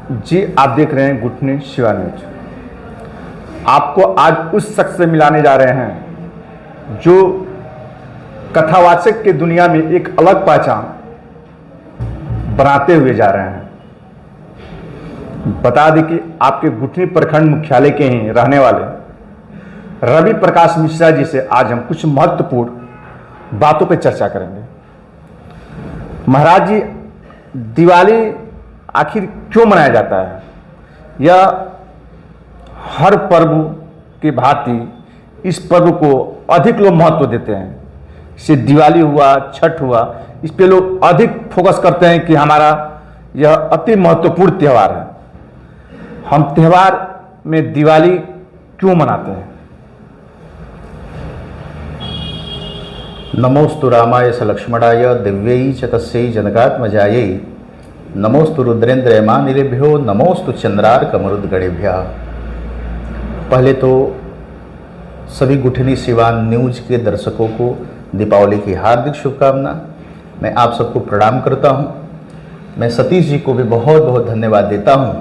जी, आप देख रहे हैं गुठनी शिवा न्यूज। आपको आज उस शख्स से मिलाने जा रहे हैं जो कथावाचक की दुनिया में एक अलग पहचान बनाते हुए जा रहे हैं। बता दें कि आपके गुठनी प्रखंड मुख्यालय के ही रहने वाले रवि प्रकाश मिश्रा जी से आज हम कुछ महत्वपूर्ण बातों पर चर्चा करेंगे। महाराज जी, दिवाली आखिर क्यों मनाया जाता है? यह हर पर्व की भांति इस पर्व को अधिक लोग महत्व देते हैं। जैसे दिवाली हुआ, छठ हुआ, इस पे लोग अधिक फोकस करते हैं कि हमारा यह अति महत्वपूर्ण त्यौहार है। हम त्यौहार में दिवाली क्यों मनाते हैं? नमोस्तु रामाय स लक्ष्मणाय दिव्यै च तस्यै जनकात्मजायै नमोस्तु रुद्रेन्द्रयमानिरेभ्यो नमोस्तु चंद्रार्कमरुद्गणेभ्यः। पहले तो सभी गुठनी शिवा न्यूज के दर्शकों को दीपावली की हार्दिक शुभकामना। मैं आप सबको प्रणाम करता हूं। मैं सतीश जी को भी बहुत बहुत धन्यवाद देता हूं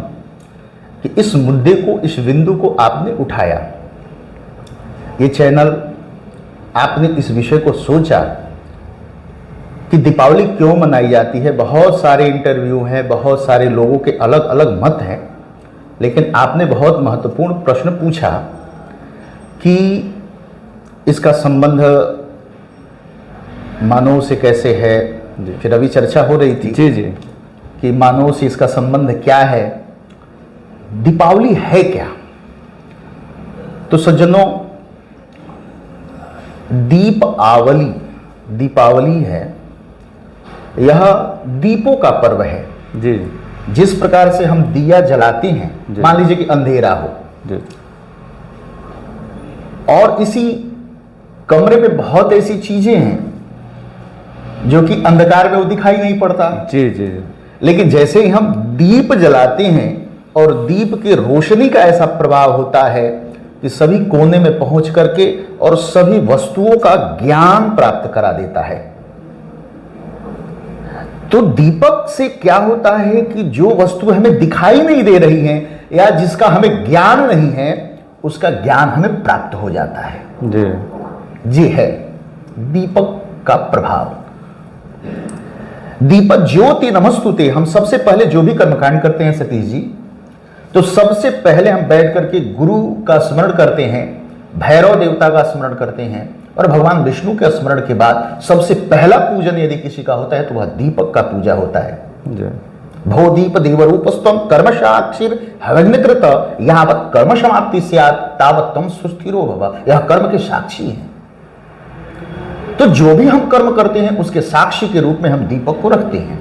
कि इस मुद्दे को, इस बिंदु को आपने उठाया। ये चैनल, आपने इस विषय को सोचा कि दीपावली क्यों मनाई जाती है। बहुत सारे इंटरव्यू हैं, बहुत सारे लोगों के अलग अलग मत हैं, लेकिन आपने बहुत महत्वपूर्ण प्रश्न पूछा कि इसका संबंध मानव से कैसे है। फिर अभी चर्चा हो रही थी जी कि मानव से इसका संबंध क्या है, दीपावली है क्या। तो सज्जनों, दीपावली है, यह दीपों का पर्व है। जी। जिस प्रकार से हम दिया जलाते हैं, मान लीजिए कि अंधेरा हो जी, और इसी कमरे में बहुत ऐसी चीजें हैं जो कि अंधकार में वो दिखाई नहीं पड़ता। जी जी, लेकिन जैसे ही हम दीप जलाते हैं और दीप की रोशनी का ऐसा प्रभाव होता है कि सभी कोने में पहुंच करके और सभी वस्तुओं का ज्ञान प्राप्त करा देता है। तो दीपक से क्या होता है कि जो वस्तु हमें दिखाई नहीं दे रही हैं या जिसका हमें ज्ञान नहीं है, उसका ज्ञान हमें प्राप्त हो जाता है। जी है दीपक का प्रभाव। दीपक ज्योति नमस्तुते। हम सबसे पहले जो भी कर्मकांड करते हैं सतीश जी, तो सबसे पहले हम बैठ करके गुरु का स्मरण करते हैं, भैरव देवता का स्मरण करते हैं, और भगवान विष्णु के स्मरण के बाद सबसे पहला पूजन यदि किसी का होता है तो वह दीपक का पूजा होता है। भो दीप देवरूपस्तम कर्म साक्षीर हवग्निकृत यावत् कर्म समाप्ति स्यात् तावत् त्वं सुस्थिरो भव। यह कर्म के साक्षी हैं। तो जो भी हम कर्म करते हैं उसके साक्षी के रूप में हम दीपक को रखते हैं।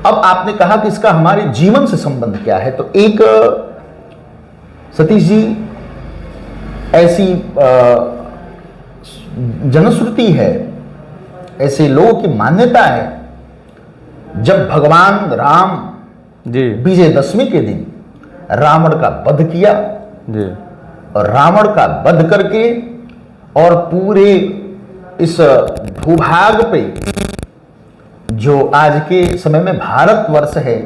अब आपने कहा कि इसका हमारे जीवन से संबंध क्या है, तो एक सतीश जी ऐसी जनश्रुति है, ऐसे लोगों की मान्यता है, जब भगवान राम विजयदशमी के दिन रावण का वध किया जी, और रावण का वध करके और पूरे इस भूभाग पे जो आज के समय में भारतवर्ष है,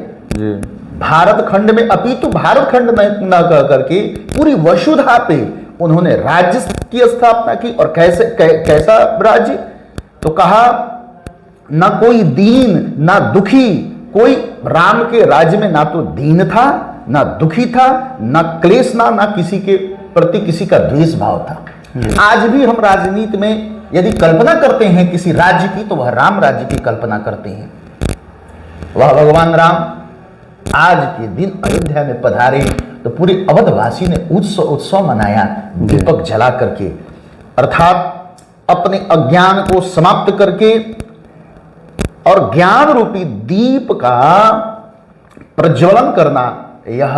भारत खंड में, अपितु भारत खंड में न कह करके पूरी वसुधा पे उन्होंने राज्य की स्थापना की। और कैसा राज्य? तो कहा ना कोई दीन ना दुखी, कोई राम के राज्य में ना तो दीन था ना दुखी था, ना क्लेश ना किसी के प्रति किसी का द्वेष भाव था। आज भी हम राजनीति में यदि कल्पना करते हैं किसी राज्य की, तो वह राम राज्य की कल्पना करते हैं। वह भगवान राम आज के दिन अयोध्या में पधारे तो पूरे अवधवासी ने उत्सव मनाया दीपक जला करके, अर्थात अपने अज्ञान को समाप्त करके और ज्ञान रूपी दीप का प्रज्वलन करना, यह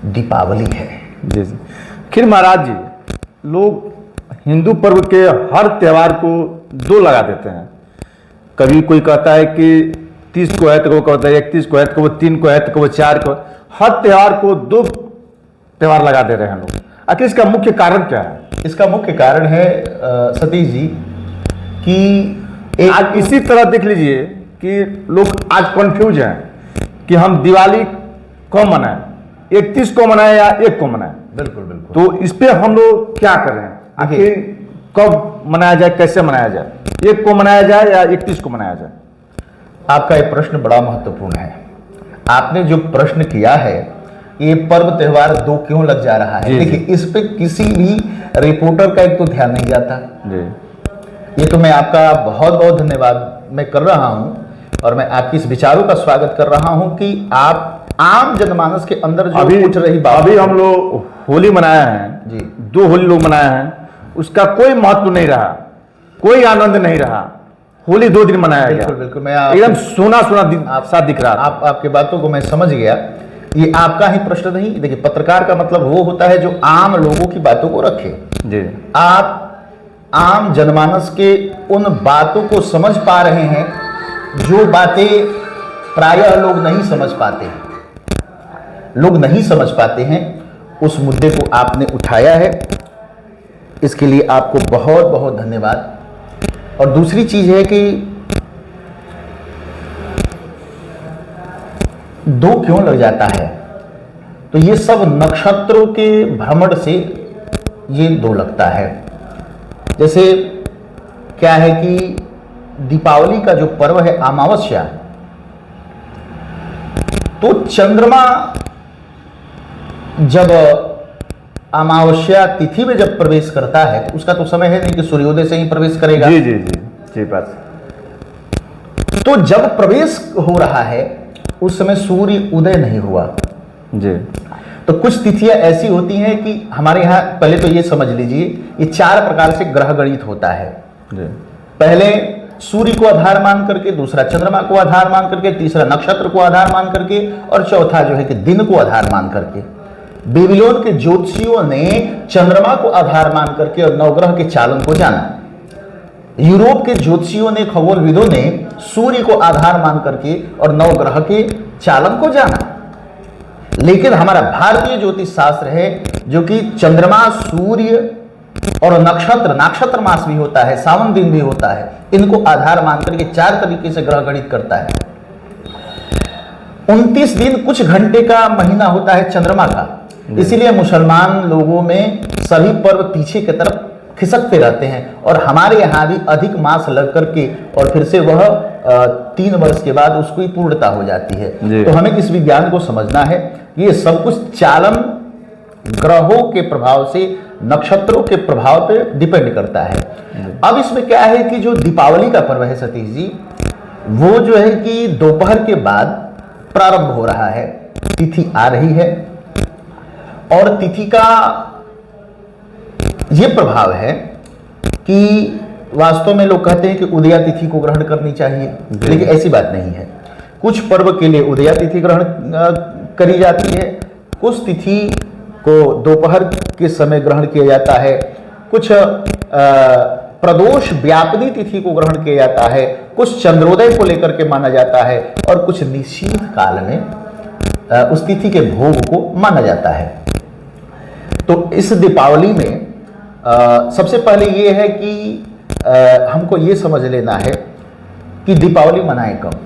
दीपावली है। जी जी। फिर महाराज जी, लोग हिंदू पर्व के हर त्योहार को दो लगा देते हैं। कभी कोई कहता है कि 30 को है तो वो कहता है 31 को है तो वो 3 को है तो वो 4 को। हर त्योहार को दो त्योहार लगा दे रहे हैं लोग। आखिर इसका मुख्य कारण क्या है? इसका मुख्य कारण है सतीश जी कि आज इसी तरह देख लीजिए कि लोग आज कंफ्यूज हैं कि हम दिवाली कब मनाएं, 31 को मनाएं या 1 को मनाएं। बिल्कुल बिल्कुल। तो इस पे हम लोग क्या करें, आखिर कब मनाया जाए, कैसे मनाया जाए, 1 को मनाया जाए या 31 को मनाया जाए? आपका ये प्रश्न बड़ा महत्वपूर्ण है। आपने जो प्रश्न किया है, ये पर्व त्योहार 2 क्यों लग जा रहा है, जी, देखिए इस पे किसी भी रिपोर्टर का एक तो ध्यान नहीं जाता जी। ये तो मैं आपका बहुत बहुत धन्यवाद मैं कर रहा हूं और मैं आपकी इस विचारों का स्वागत कर रहा हूं कि आप आम जनमानस के अंदर जो उठ रही बात, अभी हम लोग होली मनाया है जी, 2 होली लोग मनाया है, उसका कोई महत्व नहीं रहा, कोई आनंद नहीं रहा। होली 2 दिन मनाया गया, बिल्कुल बिल्कुल। मैं एकदम सोना सोना सा दिख रहा था। आपकी बातों को मैं समझ गया। ये आपका ही प्रश्न नहीं, देखिए पत्रकार का मतलब वो होता है जो आम लोगों की बातों को रखे। जी, आप आम जनमानस के उन बातों को समझ पा रहे हैं जो बातें प्रायः लोग नहीं समझ पाते हैं, लोग नहीं समझ पाते हैं। उस मुद्दे को आपने उठाया है, इसके लिए आपको बहुत बहुत धन्यवाद। और दूसरी चीज है कि 2 क्यों लग जाता है, तो ये सब नक्षत्रों के भ्रमण से ये 2 लगता है। जैसे क्या है कि दीपावली का जो पर्व है अमावस्या, तो चंद्रमा जब अमावस्या तिथि में जब प्रवेश करता है तो उसका तो समय है नहीं कि सूर्योदय से ही प्रवेश करेगा। जी जी जी जी बात। तो जब प्रवेश हो रहा है उस समय सूर्य उदय नहीं हुआ जी। तो कुछ तिथियां ऐसी होती हैं कि हमारे यहाँ, पहले तो ये समझ लीजिए, ये 4 प्रकार से ग्रह गणित होता है जी। पहले सूर्य को आधार मान करके, दूसरा चंद्रमा को आधार मान करके, तीसरा नक्षत्र को आधार मान करके और चौथा जो है कि दिन को आधार मान करके। बेबीलोन के ज्योतिषियों ने चंद्रमा को आधार मान करके और नवग्रह के चालन को जाना। यूरोप के ज्योतिषियों ने, खगोलविदों ने सूर्य को आधार मान करके और नवग्रह के चालन को जाना। लेकिन हमारा भारतीय ज्योतिष शास्त्र है जो कि चंद्रमा, सूर्य और नक्षत्र मास भी होता है, सावन दिन भी होता है, इनको आधार मान करके 4 तरीके से ग्रह गणित करता है। 29 दिन कुछ घंटे का महीना होता है चंद्रमा का, इसीलिए मुसलमान लोगों में सभी पर्व पीछे की तरफ खिसकते रहते हैं और हमारे यहाँ भी अधिक मास लग करके और फिर से वह 3 वर्ष के बाद उसकी पूर्णता हो जाती है। तो हमें इस विज्ञान को समझना है, ये सब कुछ चालन ग्रहों के प्रभाव से, नक्षत्रों के प्रभाव पे डिपेंड करता है। अब इसमें क्या है कि जो दीपावली का पर्व है सतीश जी, वो जो है कि दोपहर के बाद प्रारंभ हो रहा है, तिथि आ रही है और तिथि का ये प्रभाव है कि वास्तव में लोग कहते हैं कि उदया तिथि को ग्रहण करनी चाहिए, लेकिन ऐसी बात नहीं है। कुछ पर्व के लिए उदया तिथि ग्रहण करी जाती है, कुछ तिथि को दोपहर के समय ग्रहण किया जाता है, कुछ प्रदोष व्यापनी तिथि को ग्रहण किया जाता है, कुछ चंद्रोदय को लेकर के माना जाता है और कुछ निशीथ काल में उस तिथि के भोग को माना जाता है। तो इस दीपावली में सबसे पहले ये है कि हमको ये समझ लेना है कि दीपावली मनाएं कब।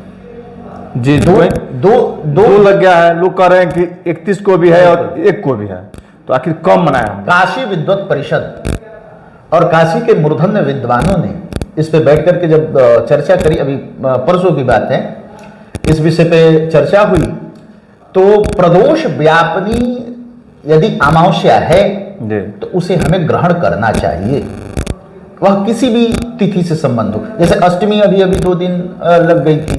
जी, दो लग गया है। लोग कह रहे हैं कि 31 को भी है और 1 को भी है, तो आखिर कब मनाएं हम? काशी विद्वत परिषद और काशी के मूर्धन्य विद्वानों ने इस पे बैठ करके जब चर्चा करी, अभी परसों की बात है, इस विषय पे चर्चा हुई, तो प्रदोष व्यापनी यदि अमावस्या है तो उसे हमें ग्रहण करना चाहिए, वह किसी भी तिथि से संबंध हो। जैसे अष्टमी अभी 2 दिन लग गई थी,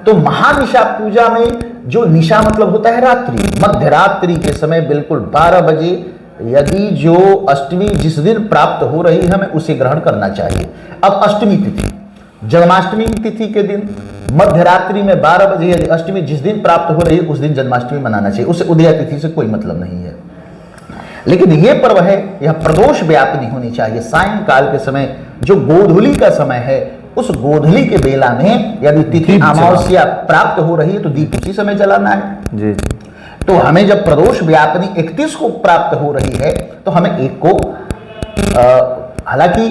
तो महानिशा पूजा में जो निशा मतलब होता है रात्रि, मध्य रात्रि के समय बिल्कुल 12 बजे यदि जो अष्टमी जिस दिन प्राप्त हो रही है हमें उसे ग्रहण करना चाहिए। अब अष्टमी तिथि, जन्माष्टमी तिथि के दिन मध्य रात्रि में 12 बजे यदि अष्टमी जिस दिन प्राप्त हो रही है उस दिन जन्माष्टमी मनाना चाहिए, उसे उदया तिथि से कोई मतलब नहीं है। लेकिन यह पर्व है, यह प्रदोष व्यापनी होनी चाहिए। सायंकाल के समय जो गोधूली का समय है, उस गोधूली के बेला में यदि तिथि अमावस्या प्राप्त हो रही है तो दीप उसी समय जलाना है। जी। तो हमें जब प्रदोष व्यापनी 31 को प्राप्त हो रही है तो हमें 1 को, हालांकि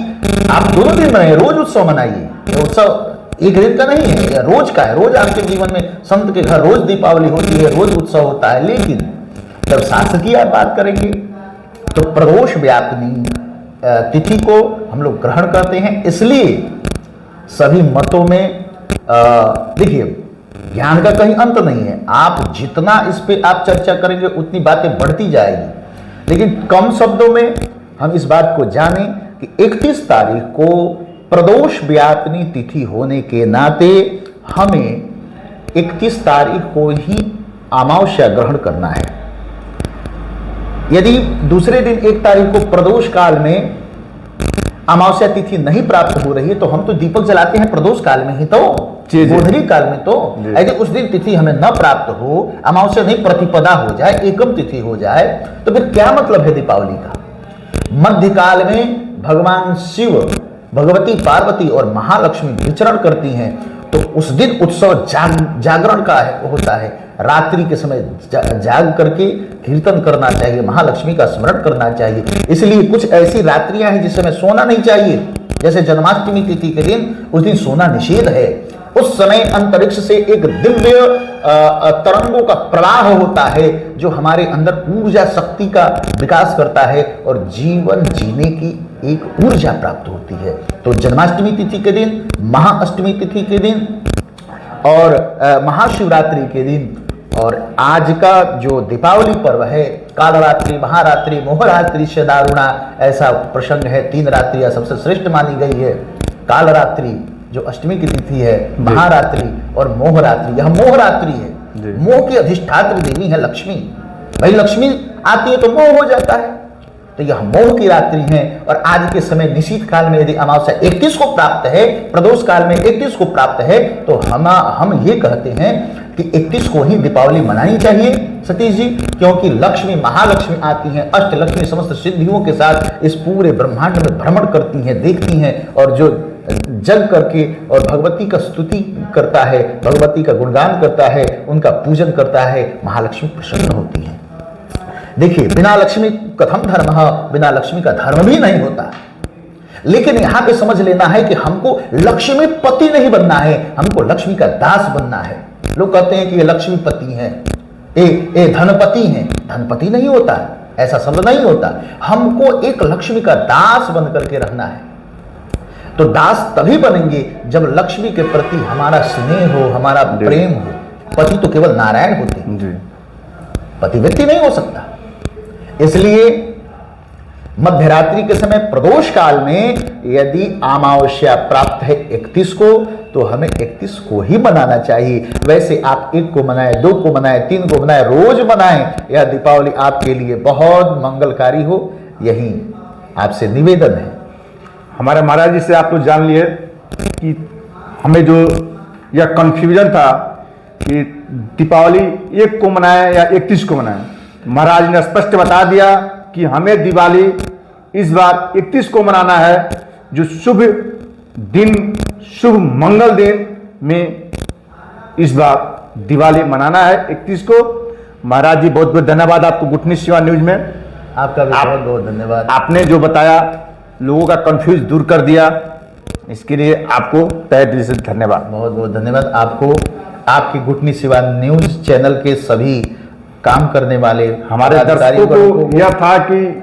आप दोनों दिन मनाइए, रोज उत्सव मनाइए, उत्सव एक दिन का नहीं है, यह रोज का है। रोज आपके जीवन में संत के घर रोज दीपावली होती है, रोज उत्सव होता है। लेकिन जब शासकीय आप बात करेंगे तो प्रदोष व्यापिनी तिथि को हम लोग ग्रहण करते हैं। इसलिए सभी मतों में देखिए, ज्ञान का कहीं अंत नहीं है। आप जितना इस पे आप चर्चा करेंगे उतनी बातें बढ़ती जाएगी। लेकिन कम शब्दों में हम इस बात को जानें कि 31 तारीख को प्रदोष व्यापिनी तिथि होने के नाते हमें 31 तारीख को ही अमावस्या ग्रहण करना है। यदि दूसरे दिन 1 तारीख को प्रदोष काल में अमावस्या तिथि नहीं प्राप्त हो रही है तो हम तो दीपक जलाते हैं प्रदोष काल में ही, तो गोधरी काल में। तो यदि उस दिन तिथि हमें न प्राप्त हो, अमावस्या नहीं प्रतिपदा हो जाए, एकम तिथि हो जाए, तो फिर क्या मतलब है दीपावली का। मध्यकाल में भगवान शिव, भगवती पार्वती और महालक्ष्मी विचरण करती हैं, तो उस दिन उत्सव जागरण का होता है। रात्रि के समय जाग करके कीर्तन करना चाहिए, महालक्ष्मी का स्मरण करना चाहिए। इसलिए कुछ ऐसी रात्रियां हैं जिस समय सोना नहीं चाहिए। जैसे जन्माष्टमी तिथि के दिन, उस दिन सोना निषेध है। उस समय अंतरिक्ष से एक दिव्य तरंगों का प्रवाह होता है जो हमारे अंदर ऊर्जा शक्ति का विकास करता है और जीवन जीने की एक ऊर्जा प्राप्त होती है। तो जन्माष्टमी तिथि के दिन, महाअष्टमी तिथि के दिन और महाशिवरात्रि के दिन, और आज का जो दीपावली पर्व है, कालरात्रि, महारात्रि, मोहरात्रि से दारुणा, ऐसा प्रसंग है। 3 रात्रियां सबसे श्रेष्ठ मानी गई है। कालरात्रि जो अष्टमी की तिथि है, महारात्रि और मोहरात्रि। यह मोहरात्रि है, मोह की अधिष्ठात्री देवी है लक्ष्मी। भाई लक्ष्मी आती है तो मोह हो जाता है, तो यह मोह की रात्रि है। और आज के समय निश्चित काल में यदि अमावस्या 31 को प्राप्त है, प्रदोष काल में 31 को प्राप्त है, तो हम ये कहते हैं कि 31 को ही दीपावली मनानी चाहिए सतीश जी, क्योंकि लक्ष्मी, महालक्ष्मी आती हैं, अष्टलक्ष्मी समस्त सिद्धियों के साथ इस पूरे ब्रह्मांड में भ्रमण करती हैं, देखती हैं, और जो जग करके और भगवती का स्तुति करता है, भगवती का गुणगान करता है, उनका पूजन करता है, महालक्ष्मी प्रसन्न होती है। देखिए, बिना लक्ष्मी कथम धर्म, बिना लक्ष्मी का धर्म भी नहीं होता। लेकिन यहां पे समझ लेना है कि हमको लक्ष्मी पति नहीं बनना है, हमको लक्ष्मी का दास बनना है। लोग कहते हैं कि ये लक्ष्मीपति हैं, ये धनपति हैं। धनपति नहीं होता, ऐसा शब्द नहीं होता। हमको एक लक्ष्मी का दास बन करके रहना है। तो दास तभी बनेंगे जब लक्ष्मी के प्रति हमारा स्नेह हो, हमारा प्रेम हो। पति तो केवल नारायण होते हैं, पति व्यक्ति नहीं हो सकता। इसलिए मध्यरात्रि के समय प्रदोष काल में यदि अमावस्या प्राप्त है 31 को, तो हमें 31 को ही मनाना चाहिए। वैसे आप 1 को मनाएं, 2 को मनाएं, 3 को मनाएं, रोज मनाएं। यह दीपावली आपके लिए बहुत मंगलकारी हो, यही आपसे निवेदन है। हमारे महाराज जी से आप लोग जान लिए कि हमें जो यह कन्फ्यूजन था कि दीपावली 1 को मनाएं या 31 को मनाएं, महाराज ने स्पष्ट बता दिया कि हमें दिवाली इस बार 31 को मनाना है, जो शुभ दिन, शुभ मंगल दिन में इस बार दिवाली मनाना है 31 को। महाराज जी बहुत बहुत धन्यवाद आपको गुटनी सेवा न्यूज में। आपका भी बहुत बहुत धन्यवाद। आपने जो बताया, लोगों का कंफ्यूज दूर कर दिया, इसके लिए आपको तहे दिल से धन्यवाद। बहुत बहुत धन्यवाद आपको, आपकी गुटनी सेवा न्यूज चैनल के सभी काम करने वाले हमारे दर्शकों को यह था कि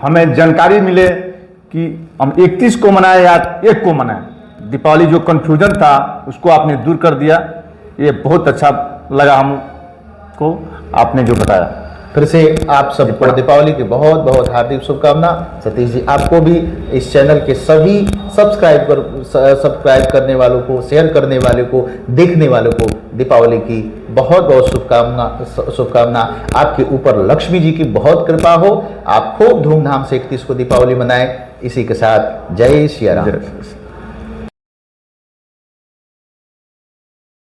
हमें जानकारी मिले कि हम 31 को मनाएं या 1 को मनाएं। दीपावली जो कंफ्यूजन था उसको आपने दूर कर दिया, ये बहुत अच्छा लगा हमको आपने जो बताया। फिर से आप सबको दीपावली की बहुत बहुत हार्दिक शुभकामना। सतीश जी, आपको भी इस चैनल के सभी सब्सक्राइब करने वालों को, शेयर करने वालों को, देखने वालों को दीपावली की बहुत बहुत शुभकामना। आपके ऊपर लक्ष्मी जी की बहुत कृपा हो, आप खूब धूमधाम से 31 को दीपावली मनाएं। इसी के साथ जय सिया राम।